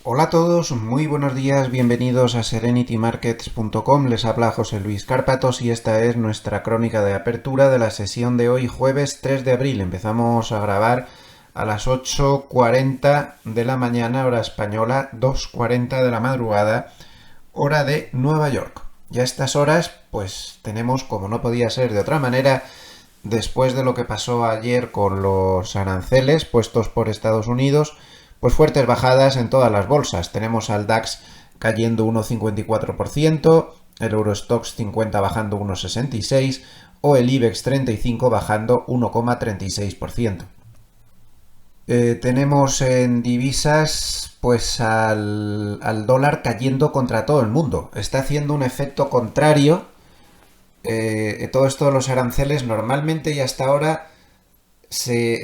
Hola a todos, muy buenos días, bienvenidos a serenitymarkets.com, les habla José Luis Cárpatos y esta es nuestra crónica de apertura de la sesión de hoy, jueves 3 de abril. Empezamos a grabar a las 8:40 de la mañana, hora española, 2:40 de la madrugada, hora de Nueva York. Y a estas horas, pues tenemos, como no podía ser de otra manera, después de lo que pasó ayer con los aranceles puestos por Estados Unidos, pues fuertes bajadas en todas las bolsas. Tenemos al DAX cayendo 1,54%, el Eurostoxx 50 bajando 1,66% o el IBEX 35 bajando 1,36%. Tenemos en divisas pues al dólar cayendo contra todo el mundo. Está haciendo un efecto contrario. Todo esto de los aranceles normalmente y hasta ahora se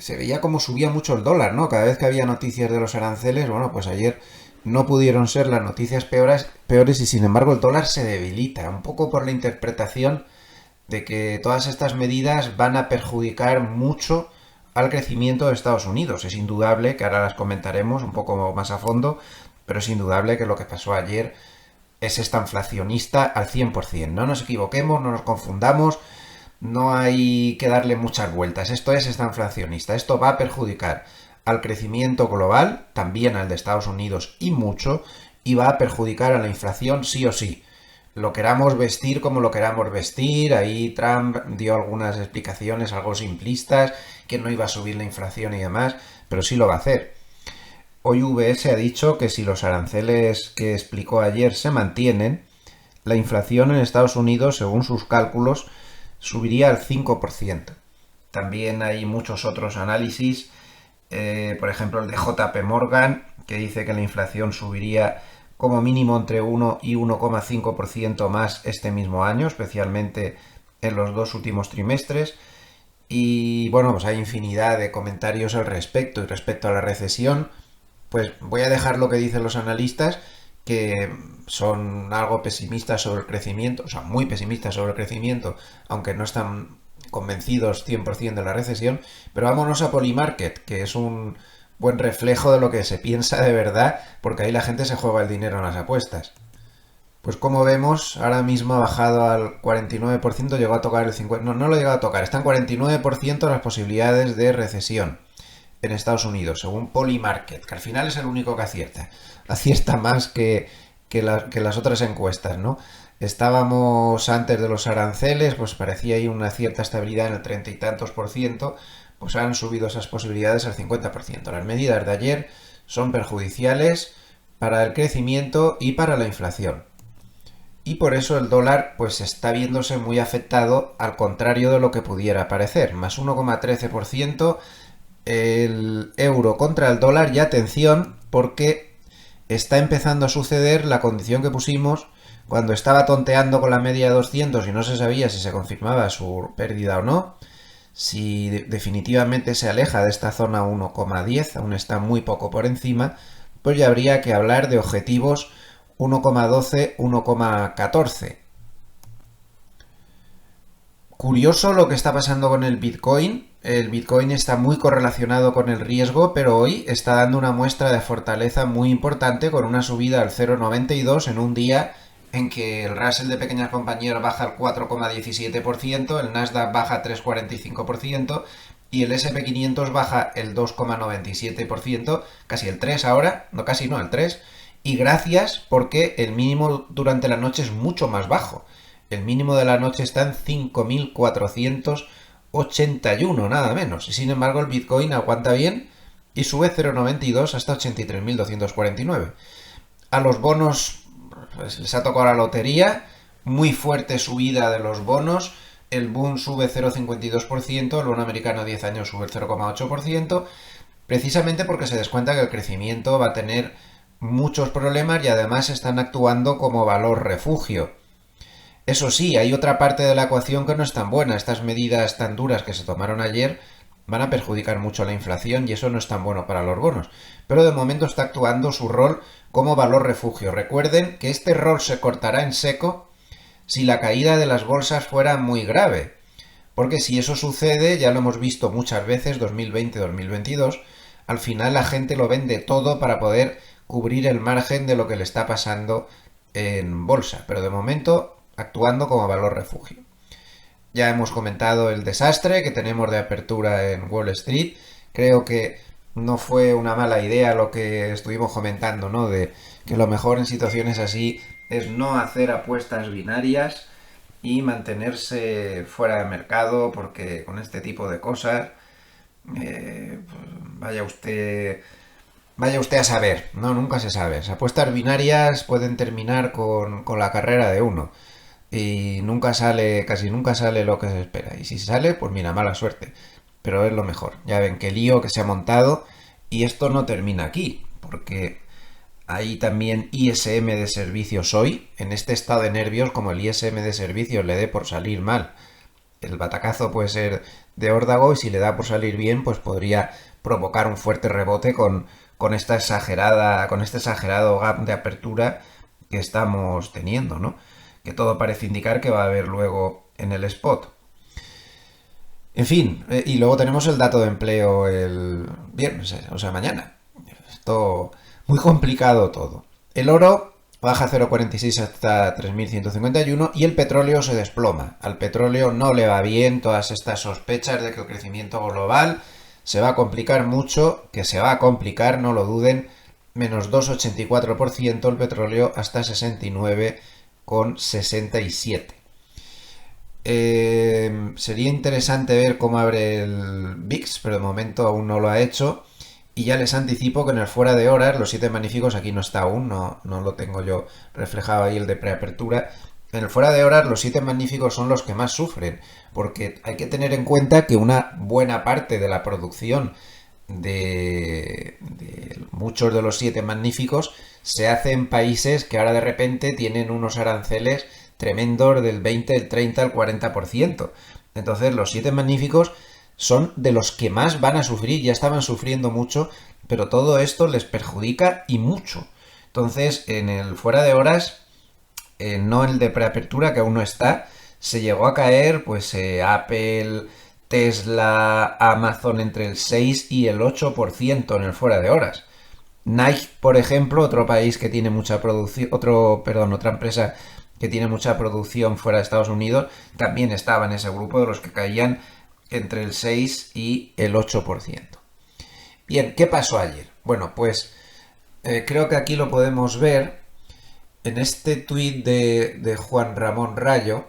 veía como subía mucho el dólar, ¿no? Cada vez que había noticias de los aranceles, bueno, pues ayer no pudieron ser las noticias peores y sin embargo el dólar se debilita, un poco por la interpretación de que todas estas medidas van a perjudicar mucho al crecimiento de Estados Unidos. Es indudable, que ahora las comentaremos un poco más a fondo, pero es indudable que lo que pasó ayer es estanflacionista al 100%. No nos equivoquemos, no nos confundamos. No hay que darle muchas vueltas. Esto es estanflacionista. Esto va a perjudicar al crecimiento global, también al de Estados Unidos y mucho, y va a perjudicar a la inflación sí o sí. Lo queramos vestir como lo queramos vestir. Ahí Trump dio algunas explicaciones algo simplistas, que no iba a subir la inflación y demás, pero sí lo va a hacer. Hoy UBS ha dicho que si los aranceles que explicó ayer se mantienen, la inflación en Estados Unidos, según sus cálculos, subiría al 5%. También hay muchos otros análisis, por ejemplo el de JP Morgan, que dice que la inflación subiría como mínimo entre 1 y 1,5% más este mismo año, especialmente en los dos últimos trimestres. Y bueno, pues hay infinidad de comentarios al respecto. Y respecto a la recesión, pues voy a dejar lo que dicen los analistas, que son algo pesimistas sobre el crecimiento, o sea, muy pesimistas sobre el crecimiento, aunque no están convencidos 100% de la recesión. Pero vámonos a Polymarket, que es un buen reflejo de lo que se piensa de verdad, porque ahí la gente se juega el dinero en las apuestas. Pues como vemos, ahora mismo ha bajado al 49%, llegó a tocar el 50%, no lo ha llegado a tocar, están 49% las posibilidades de recesión en Estados Unidos, según Polymarket, que al final es el único que acierta más que las otras encuestas, ¿no? Estábamos antes de los aranceles, pues parecía ahí una cierta estabilidad en el 30 y tantos por ciento, pues han subido esas posibilidades al 50%. Las medidas de ayer son perjudiciales para el crecimiento y para la inflación. Y por eso el dólar pues está viéndose muy afectado, al contrario de lo que pudiera parecer, más 1,13%. El euro contra el dólar, y atención, porque está empezando a suceder la condición que pusimos cuando estaba tonteando con la media de 200 y no se sabía si se confirmaba su pérdida o no. Si definitivamente se aleja de esta zona 1,10, aún está muy poco por encima, pues ya habría que hablar de objetivos 1,12, 1,14. Curioso lo que está pasando con el Bitcoin. El Bitcoin está muy correlacionado con el riesgo, pero hoy está dando una muestra de fortaleza muy importante con una subida al 0,92 en un día en que el Russell de pequeñas compañías baja al 4,17%, el Nasdaq baja 3,45% y el S&P 500 baja el 2,97%, casi el 3% ahora, no casi no, el 3%, y gracias porque el mínimo durante la noche es mucho más bajo. El mínimo de la noche está en 5.481, nada menos. Y sin embargo el Bitcoin aguanta bien y sube 0,92 hasta 83.249. A los bonos pues, les ha tocado la lotería. Muy fuerte subida de los bonos. El Bund sube 0,52%, el bono americano a 10 años sube el 0,8%, precisamente porque se descuenta que el crecimiento va a tener muchos problemas y además están actuando como valor refugio. Eso sí, hay otra parte de la ecuación que no es tan buena. Estas medidas tan duras que se tomaron ayer van a perjudicar mucho la inflación y eso no es tan bueno para los bonos. Pero de momento está actuando su rol como valor refugio. Recuerden que este rol se cortará en seco si la caída de las bolsas fuera muy grave. Porque si eso sucede, ya lo hemos visto muchas veces, 2020-2022, al final la gente lo vende todo para poder cubrir el margen de lo que le está pasando en bolsa, pero de momento actuando como valor refugio. Ya hemos comentado el desastre que tenemos de apertura en Wall Street. Creo que no fue una mala idea lo que estuvimos comentando, ¿no? De que lo mejor en situaciones así es no hacer apuestas binarias y mantenerse fuera de mercado, porque con este tipo de cosas, pues vaya usted a saber, ¿no? Nunca se sabe. Las apuestas binarias pueden terminar con la carrera de uno y casi nunca sale lo que se espera. Y si sale, pues mira, mala suerte. Pero es lo mejor. Ya ven qué lío que se ha montado y esto no termina aquí, porque hay también ISM de servicios hoy. En este estado de nervios, como el ISM de servicios le dé por salir mal, el batacazo puede ser de órdago, y si le da por salir bien, pues podría provocar un fuerte rebote con este exagerado gap de apertura que estamos teniendo, ¿no? Que todo parece indicar que va a haber luego en el spot. En fin, y luego tenemos el dato de empleo el viernes, o sea, mañana. Esto muy complicado todo. El oro baja 0,46 hasta 3.151 y el petróleo se desploma. Al petróleo no le va bien todas estas sospechas de que el crecimiento global se va a complicar mucho, que se va a complicar, no lo duden, menos 2,84% el petróleo hasta 69,67. Sería interesante ver cómo abre el VIX, pero de momento aún no lo ha hecho. Y ya les anticipo que en el fuera de horas, los 7 magníficos, aquí no está aún, no lo tengo yo reflejado ahí el de preapertura. En el fuera de horas, los 7 magníficos son los que más sufren, porque hay que tener en cuenta que una buena parte de la producción de muchos de los 7 magníficos se hace en países que ahora de repente tienen unos aranceles tremendos del 20, el 30, el 40%. Entonces los 7 magníficos son de los que más van a sufrir, ya estaban sufriendo mucho, pero todo esto les perjudica y mucho. Entonces, en el fuera de horas, no el de preapertura, que aún no está, se llegó a caer, pues Apple, Tesla, Amazon entre el 6 y el 8% en el fuera de horas. Nike, por ejemplo, otro país que tiene mucha producción, otra empresa que tiene mucha producción fuera de Estados Unidos, también estaba en ese grupo de los que caían entre el 6 y el 8%. Bien, ¿qué pasó ayer? Bueno, pues creo que aquí lo podemos ver en este tuit de Juan Ramón Rayo,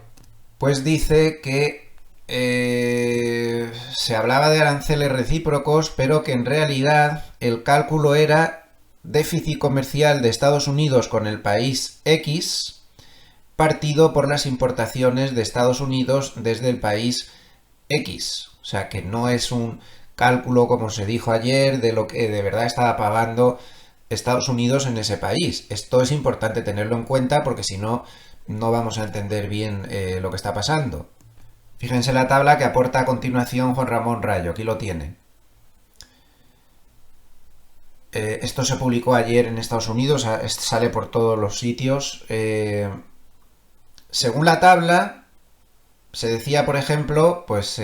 pues dice que se hablaba de aranceles recíprocos, pero que en realidad el cálculo era déficit comercial de Estados Unidos con el país X partido por las importaciones de Estados Unidos desde el país X. O sea que no es un cálculo, como se dijo ayer, de lo que de verdad estaba pagando Estados Unidos en ese país. Esto es importante tenerlo en cuenta, porque si no, no vamos a entender bien lo que está pasando. Fíjense la tabla que aporta a continuación Juan Ramón Rayo. Aquí lo tienen. Esto se publicó ayer en Estados Unidos, sale por todos los sitios. Según la tabla, se decía, por ejemplo, pues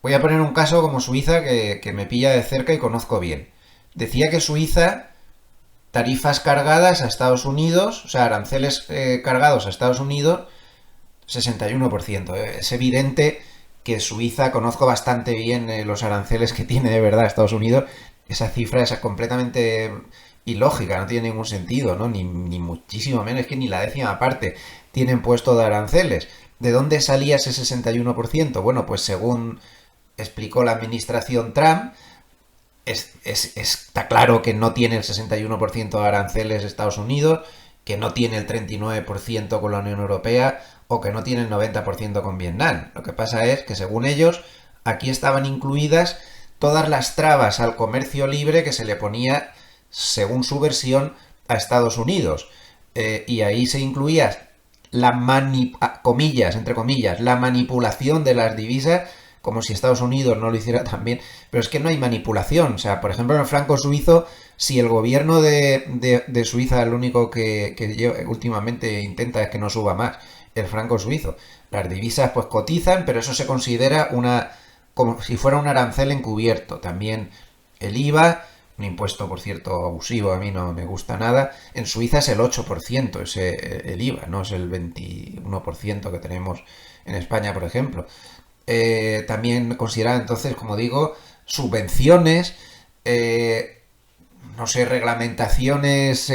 voy a poner un caso como Suiza que me pilla de cerca y conozco bien. Decía que Suiza, tarifas cargadas a Estados Unidos, o sea, aranceles cargados a Estados Unidos, 61%. Es evidente que Suiza, conozco bastante bien los aranceles que tiene de verdad Estados Unidos. Esa cifra es completamente ilógica, no tiene ningún sentido, ¿no? Ni muchísimo menos, es que ni la décima parte tienen puesto de aranceles. ¿De dónde salía ese 61%? Bueno, pues según explicó la administración Trump, está claro que no tiene el 61% de aranceles Estados Unidos, que no tiene el 39% con la Unión Europea o que no tiene el 90% con Vietnam. Lo que pasa es que, según ellos, aquí estaban incluidas todas las trabas al comercio libre que se le ponía, según su versión, a Estados Unidos. Y ahí se incluía comillas, entre comillas, la manipulación de las divisas, como si Estados Unidos no lo hiciera también. Pero es que no hay manipulación. O sea, por ejemplo, en el franco suizo, si el gobierno de Suiza, lo único que últimamente intenta es que no suba más el franco suizo. Las divisas pues cotizan, pero eso se considera como si fuera un arancel encubierto. También el IVA, un impuesto, por cierto, abusivo, a mí no me gusta nada. En Suiza es el 8%, el IVA, no es el 21% que tenemos en España, por ejemplo. También considerar entonces, como digo, subvenciones, no sé, reglamentaciones,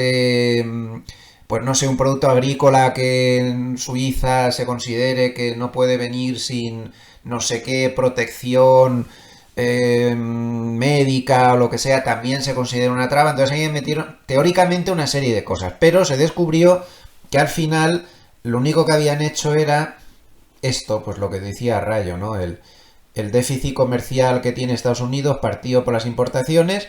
pues no sé, un producto agrícola que en Suiza se considere que no puede venir sin no sé qué protección médica o lo que sea, también se considera una traba. Entonces ahí metieron teóricamente una serie de cosas, pero se descubrió que al final lo único que habían hecho era esto, pues lo que decía Rayo, ¿no? El déficit comercial que tiene Estados Unidos partido por las importaciones,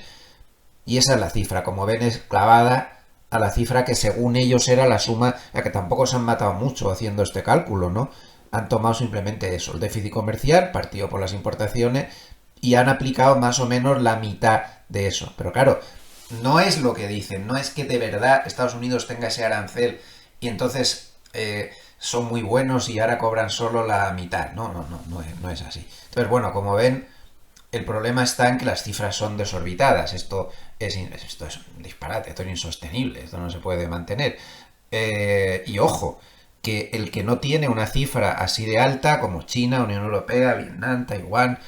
y esa es la cifra, como ven es clavada a la cifra que según ellos era la suma, a que tampoco se han matado mucho haciendo este cálculo, ¿no? Han tomado simplemente eso, el déficit comercial partido por las importaciones, y han aplicado más o menos la mitad de eso. Pero claro, no es lo que dicen, no es que de verdad Estados Unidos tenga ese arancel y entonces son muy buenos y ahora cobran solo la mitad. No es así. Entonces, bueno, como ven, el problema está en que las cifras son desorbitadas. Esto es un disparate, esto es insostenible, esto no se puede mantener. Y ojo, que el que no tiene una cifra así de alta, como China, Unión Europea, Vietnam, Taiwán,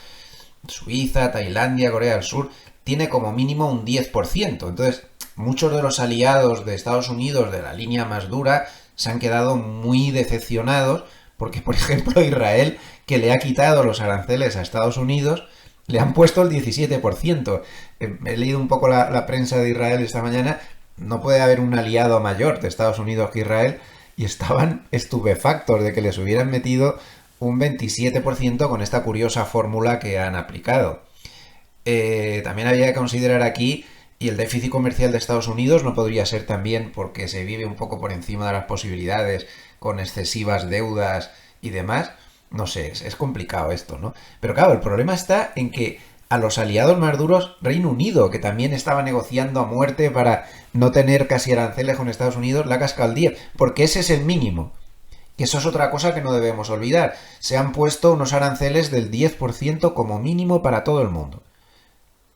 Suiza, Tailandia, Corea del Sur, tiene como mínimo un 10%. Entonces, muchos de los aliados de Estados Unidos de la línea más dura se han quedado muy decepcionados porque, por ejemplo, Israel, que le ha quitado los aranceles a Estados Unidos, le han puesto el 17%. He leído un poco la prensa de Israel esta mañana. No puede haber un aliado mayor de Estados Unidos que Israel, y estaban estupefactos de que les hubieran metido un 27% con esta curiosa fórmula que han aplicado. También había que considerar aquí, y el déficit comercial de Estados Unidos no podría ser también porque se vive un poco por encima de las posibilidades con excesivas deudas y demás. No sé, es complicado esto, ¿no? Pero claro, el problema está en que a los aliados más duros, Reino Unido, que también estaba negociando a muerte para no tener casi aranceles con Estados Unidos, la casca al 10, porque ese es el mínimo. Y eso es otra cosa que no debemos olvidar. Se han puesto unos aranceles del 10% como mínimo para todo el mundo.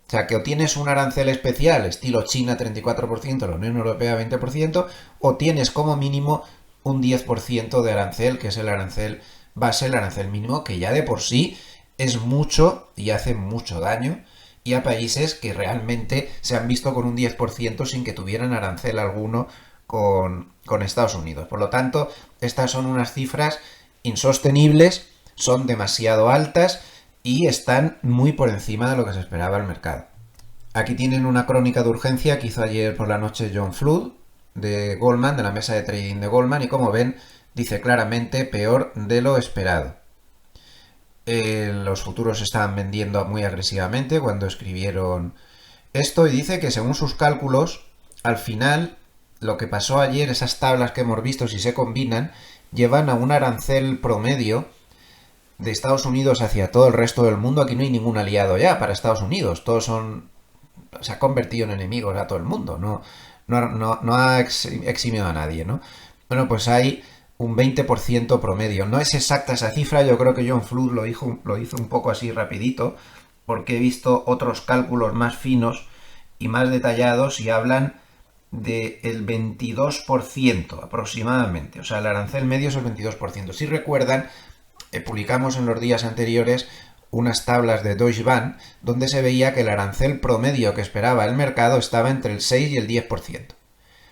O sea, que o tienes un arancel especial, estilo China 34%, la Unión Europea 20%, o tienes como mínimo un 10% de arancel, que es el arancel base, el arancel mínimo, que ya de por sí es mucho y hace mucho daño, y a países que realmente se han visto con un 10% sin que tuvieran arancel alguno con Estados Unidos. Por lo tanto, estas son unas cifras insostenibles, son demasiado altas y están muy por encima de lo que se esperaba el mercado. Aquí tienen una crónica de urgencia que hizo ayer por la noche John Flood de Goldman, de la mesa de trading de Goldman, y como ven, dice claramente peor de lo esperado. Los futuros estaban vendiendo muy agresivamente cuando escribieron esto, y dice que según sus cálculos, al final, lo que pasó ayer, esas tablas que hemos visto, si se combinan, llevan a un arancel promedio de Estados Unidos hacia todo el resto del mundo. Aquí no hay ningún aliado ya para Estados Unidos, todos se ha convertido en enemigos a todo el mundo, no ha eximido a nadie, ¿no? Bueno, pues hay un 20% promedio. No es exacta esa cifra, yo creo que John Flood lo hizo un poco así rapidito, porque he visto otros cálculos más finos y más detallados y hablan del 22% aproximadamente. O sea, el arancel medio es el 22%. Si recuerdan, publicamos en los días anteriores unas tablas de Deutsche Bank donde se veía que el arancel promedio que esperaba el mercado estaba entre el 6 y el 10%.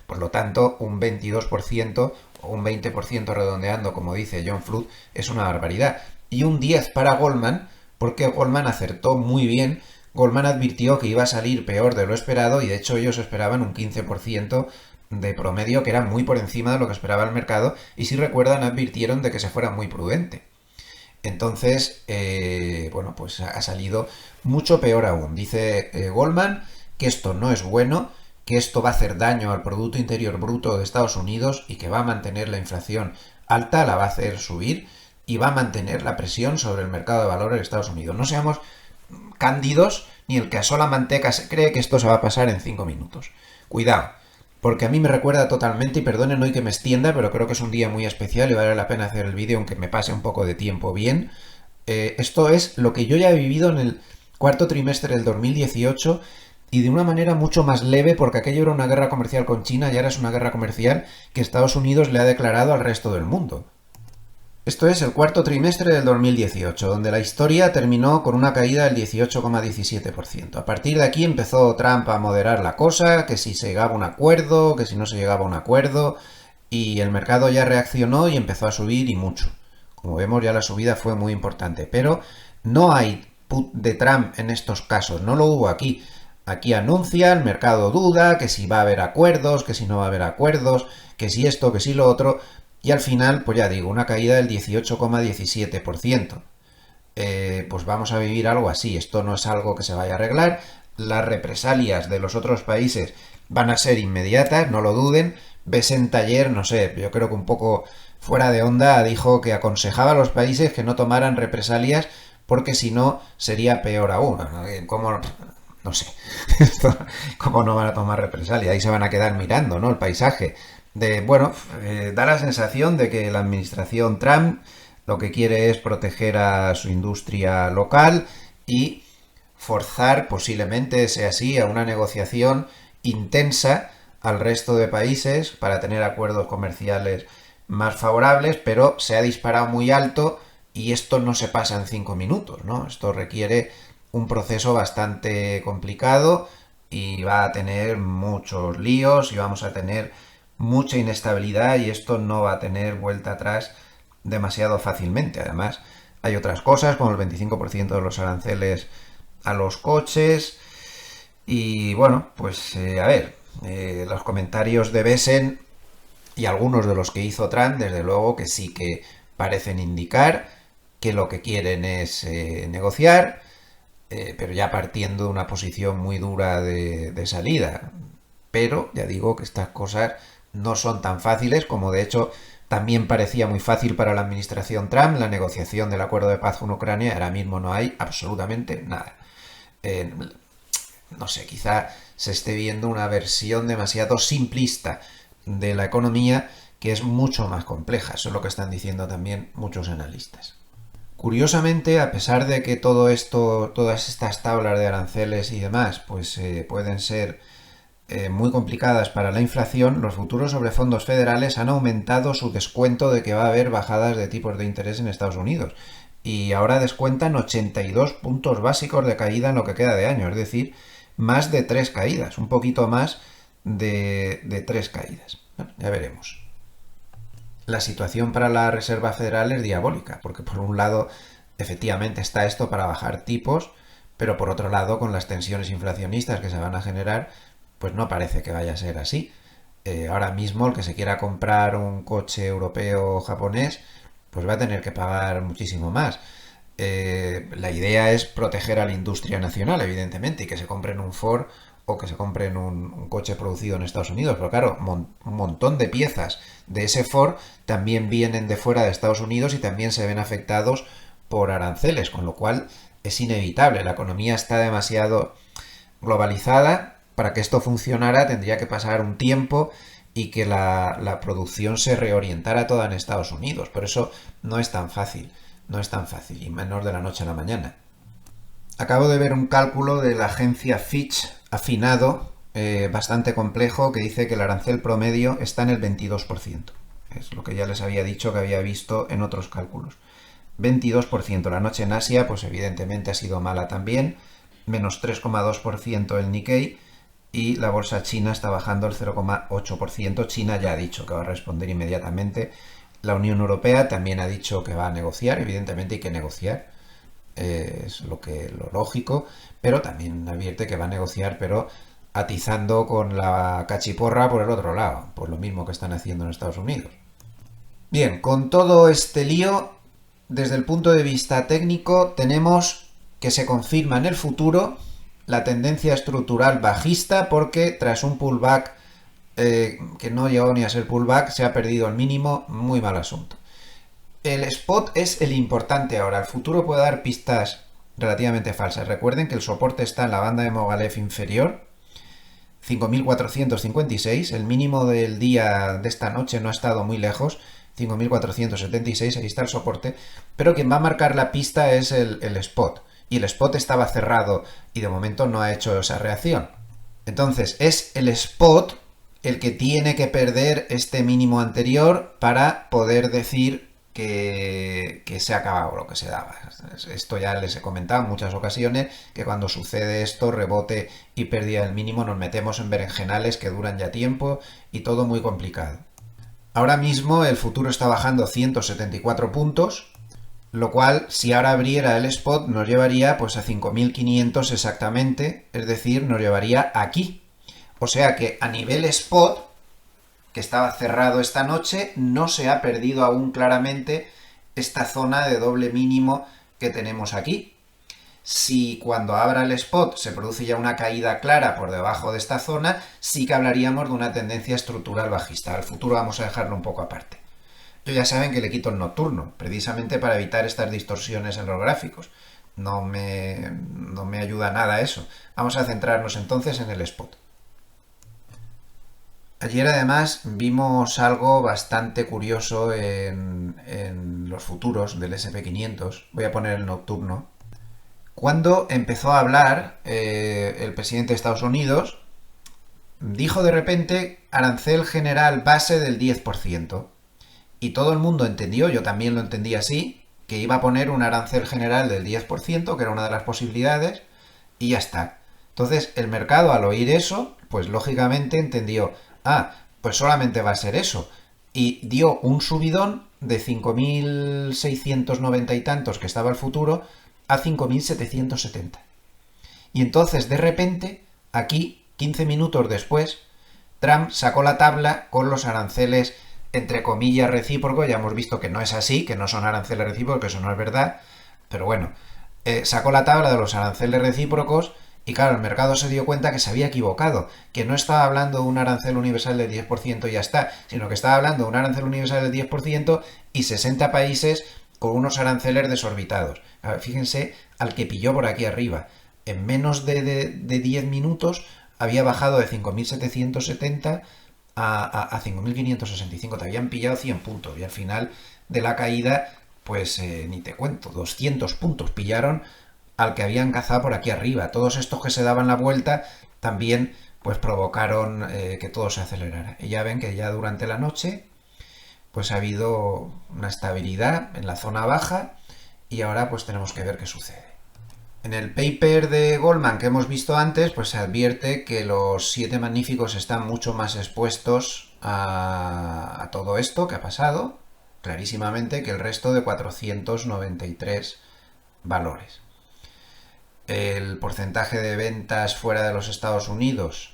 Por lo tanto, un 22% o un 20% redondeando, como dice John Flood, es una barbaridad. Y un 10% para Goldman, porque Goldman acertó muy bien. Goldman advirtió que iba a salir peor de lo esperado y de hecho ellos esperaban un 15% de promedio, que era muy por encima de lo que esperaba el mercado, y si recuerdan advirtieron de que se fuera muy prudente. Entonces, bueno, pues ha salido mucho peor aún. Dice Goldman que esto no es bueno, que esto va a hacer daño al Producto Interior Bruto de Estados Unidos y que va a mantener la inflación alta, la va a hacer subir y va a mantener la presión sobre el mercado de valores de Estados Unidos. No seamos cándidos, ni el que asola manteca se cree que esto se va a pasar en 5 minutos. Cuidado, porque a mí me recuerda totalmente, y perdonen hoy que me extienda, pero creo que es un día muy especial y vale la pena hacer el vídeo aunque me pase un poco de tiempo bien. Esto es lo que yo ya he vivido en el cuarto trimestre del 2018 y de una manera mucho más leve, porque aquello era una guerra comercial con China y ahora es una guerra comercial que Estados Unidos le ha declarado al resto del mundo. Esto es el cuarto trimestre del 2018, donde la historia terminó con una caída del 18,17%. A partir de aquí empezó Trump a moderar la cosa, que si se llegaba a un acuerdo, que si no se llegaba a un acuerdo, y el mercado ya reaccionó y empezó a subir y mucho. Como vemos, ya la subida fue muy importante, pero no hay put de Trump en estos casos, no lo hubo aquí. Aquí anuncia, el mercado duda, que si va a haber acuerdos, que si no va a haber acuerdos, que si esto, que si lo otro, y al final, pues ya digo, una caída del 18,17%. Pues vamos a vivir algo así, esto no es algo que se vaya a arreglar, las represalias de los otros países van a ser inmediatas, no lo duden. Bessent ayer, no sé, yo creo que un poco fuera de onda, dijo que aconsejaba a los países que no tomaran represalias porque si no sería peor aún. ¿Cómo? No sé, ¿cómo no van a tomar represalia? Ahí se van a quedar mirando, ¿no? El paisaje. Bueno, da la sensación de que la administración Trump lo que quiere es proteger a su industria local y forzar, posiblemente sea así, a una negociación intensa al resto de países para tener acuerdos comerciales más favorables, pero se ha disparado muy alto y esto no se pasa en 5 minutos, ¿no? Esto requiere un proceso bastante complicado y va a tener muchos líos y vamos a tener mucha inestabilidad y esto no va a tener vuelta atrás demasiado fácilmente. Además, hay otras cosas como el 25% de los aranceles a los coches y bueno, pues a ver, los comentarios de Bessent y algunos de los que hizo Trump, desde luego que sí que parecen indicar que lo que quieren es negociar, pero ya partiendo de una posición muy dura de salida. Pero ya digo que estas cosas no son tan fáciles, como de hecho también parecía muy fácil para la administración Trump la negociación del acuerdo de paz con Ucrania. Ahora mismo no hay absolutamente nada. No sé, quizá se esté viendo una versión demasiado simplista de la economía que es mucho más compleja. Eso es lo que están diciendo también muchos analistas. Curiosamente, a pesar de que todo esto, todas estas tablas de aranceles y demás, pues pueden ser muy complicadas para la inflación, los futuros sobre fondos federales han aumentado su descuento de que va a haber bajadas de tipos de interés en Estados Unidos. Y ahora descuentan 82 puntos básicos de caída en lo que queda de año, es decir, más de 3 caídas, un poquito más de 3 caídas. Bueno, ya veremos. La situación para la Reserva Federal es diabólica, porque por un lado efectivamente está esto para bajar tipos, pero por otro lado con las tensiones inflacionistas que se van a generar, pues no parece que vaya a ser así. Ahora mismo el que se quiera comprar un coche europeo o japonés, pues va a tener que pagar muchísimo más. La idea es proteger a la industria nacional, evidentemente, y que se compren un Ford o que se compren un coche producido en Estados Unidos. Pero claro, un montón de piezas de ese Ford también vienen de fuera de Estados Unidos y también se ven afectados por aranceles, con lo cual es inevitable. La economía está demasiado globalizada. Para que esto funcionara tendría que pasar un tiempo y que la producción se reorientara toda en Estados Unidos. Pero eso no es tan fácil, no es tan fácil, y menos de la noche a la mañana. Acabo de ver un cálculo de la agencia Fitch afinado, bastante complejo, que dice que el arancel promedio está en el 22%. Es lo que ya les había dicho que había visto en otros cálculos. 22%. La noche en Asia, pues evidentemente ha sido mala también. Menos 3,2% el Nikkei. Y la bolsa china está bajando el 0,8%. China ya ha dicho que va a responder inmediatamente. La Unión Europea también ha dicho que va a negociar. Evidentemente hay que negociar. Es lo lógico. Pero también advierte que va a negociar, pero atizando con la cachiporra por el otro lado. Pues lo mismo que están haciendo en Estados Unidos. Bien, con todo este lío, desde el punto de vista técnico, tenemos que se confirma en el futuro la tendencia estructural bajista, porque tras un pullback que no llegó ni a ser pullback, se ha perdido el mínimo. Muy mal asunto. El spot es el importante ahora. El futuro puede dar pistas relativamente falsas. Recuerden que el soporte está en la banda de Mogilev inferior, 5.456. El mínimo del día de esta noche no ha estado muy lejos, 5.476. Ahí está el soporte. Pero quien va a marcar la pista es el spot. Y el spot estaba cerrado y de momento no ha hecho esa reacción. Entonces es el spot el que tiene que perder este mínimo anterior para poder decir que se ha acabado lo que se daba. Esto ya les he comentado en muchas ocasiones, que cuando sucede esto, rebote y pérdida del mínimo, nos metemos en berenjenales que duran ya tiempo y todo muy complicado. Ahora mismo el futuro está bajando 174 puntos, lo cual, si ahora abriera el spot, nos llevaría pues a 5.500 exactamente, es decir, nos llevaría aquí. O sea que a nivel spot, que estaba cerrado esta noche, no se ha perdido aún claramente esta zona de doble mínimo que tenemos aquí. Si cuando abra el spot se produce ya una caída clara por debajo de esta zona, sí que hablaríamos de una tendencia estructural bajista. Al futuro vamos a dejarlo un poco aparte. Ya saben que le quito el nocturno, precisamente para evitar estas distorsiones en los gráficos. No me ayuda nada eso. Vamos a centrarnos entonces en el spot. Ayer además vimos algo bastante curioso en los futuros del SP500. Voy a poner el nocturno. Cuando empezó a hablar el presidente de Estados Unidos, dijo de repente arancel general base del 10%. Y todo el mundo entendió, yo también lo entendí así, que iba a poner un arancel general del 10%, que era una de las posibilidades, y ya está. Entonces el mercado al oír eso, pues lógicamente entendió, pues solamente va a ser eso. Y dio un subidón de 5.690 y tantos que estaba el futuro a 5.770. Y entonces de repente, aquí, 15 minutos después, Trump sacó la tabla con los aranceles entre comillas recíprocos. Ya hemos visto que no es así, que no son aranceles recíprocos, que eso no es verdad, pero bueno, sacó la tabla de los aranceles recíprocos y claro, el mercado se dio cuenta que se había equivocado, que no estaba hablando de un arancel universal del 10% y ya está, sino que estaba hablando de un arancel universal del 10% y 60 países con unos aranceles desorbitados. Fíjense al que pilló por aquí arriba. En menos de 10 minutos había bajado de 5.770 a 5.565. Te habían pillado 100 puntos y al final de la caída, pues ni te cuento, 200 puntos pillaron al que habían cazado por aquí arriba. Todos estos que se daban la vuelta también pues provocaron que todo se acelerara. Y ya ven que ya durante la noche pues ha habido una estabilidad en la zona baja y ahora pues tenemos que ver qué sucede. En el paper de Goldman que hemos visto antes, pues se advierte que los 7 magníficos están mucho más expuestos a todo esto que ha pasado, clarísimamente, que el resto de 493 valores. El porcentaje de ventas fuera de los Estados Unidos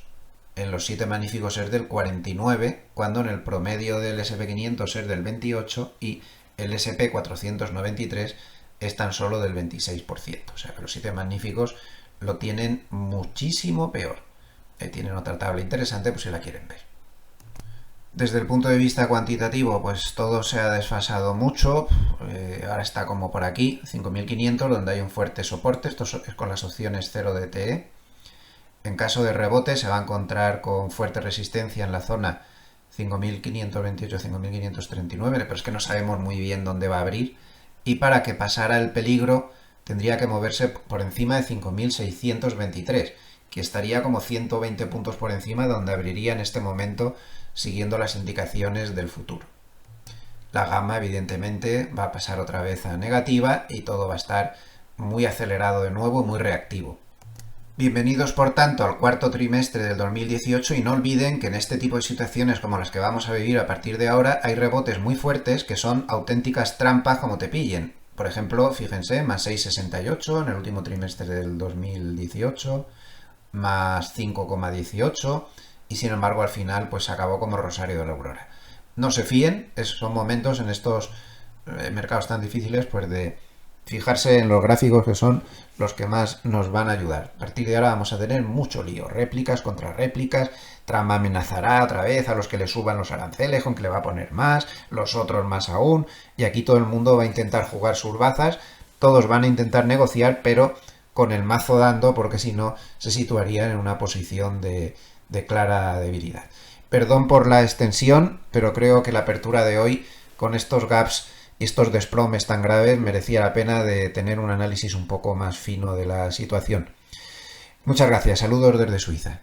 en los 7 magníficos es del 49, cuando en el promedio del SP500 es del 28 y el SP493 es tan solo del 26%. O sea que los 7 magníficos lo tienen muchísimo peor. Tienen otra tabla interesante por si la quieren ver. Desde el punto de vista cuantitativo, pues todo se ha desfasado mucho. Ahora está como por aquí, 5.500, donde hay un fuerte soporte. Esto es con las opciones 0 DTE. En caso de rebote se va a encontrar con fuerte resistencia en la zona 5.528-5.539, pero es que no sabemos muy bien dónde va a abrir. Y para que pasara el peligro tendría que moverse por encima de 5.623, que estaría como 120 puntos por encima de donde abriría en este momento siguiendo las indicaciones del futuro. La gamma evidentemente va a pasar otra vez a negativa y todo va a estar muy acelerado de nuevo, muy reactivo. Bienvenidos por tanto al cuarto trimestre del 2018 y no olviden que en este tipo de situaciones como las que vamos a vivir a partir de ahora hay rebotes muy fuertes que son auténticas trampas como te pillen. Por ejemplo, fíjense, más 6,68 en el último trimestre del 2018, más 5,18 y sin embargo al final pues acabó como Rosario de la Aurora. No se fíen, son momentos en estos mercados tan difíciles pues de fijarse en los gráficos que son los que más nos van a ayudar. A partir de ahora vamos a tener mucho lío, réplicas contra réplicas. Trump amenazará otra vez a los que le suban los aranceles con que le va a poner más, los otros más aún, y aquí todo el mundo va a intentar jugar sus bazas, todos van a intentar negociar, pero con el mazo dando, porque si no se situarían en una posición de clara debilidad. Perdón por la extensión, pero creo que la apertura de hoy con estos gaps y estos desplomes tan graves merecía la pena de tener un análisis un poco más fino de la situación. Muchas gracias, saludos desde Suiza.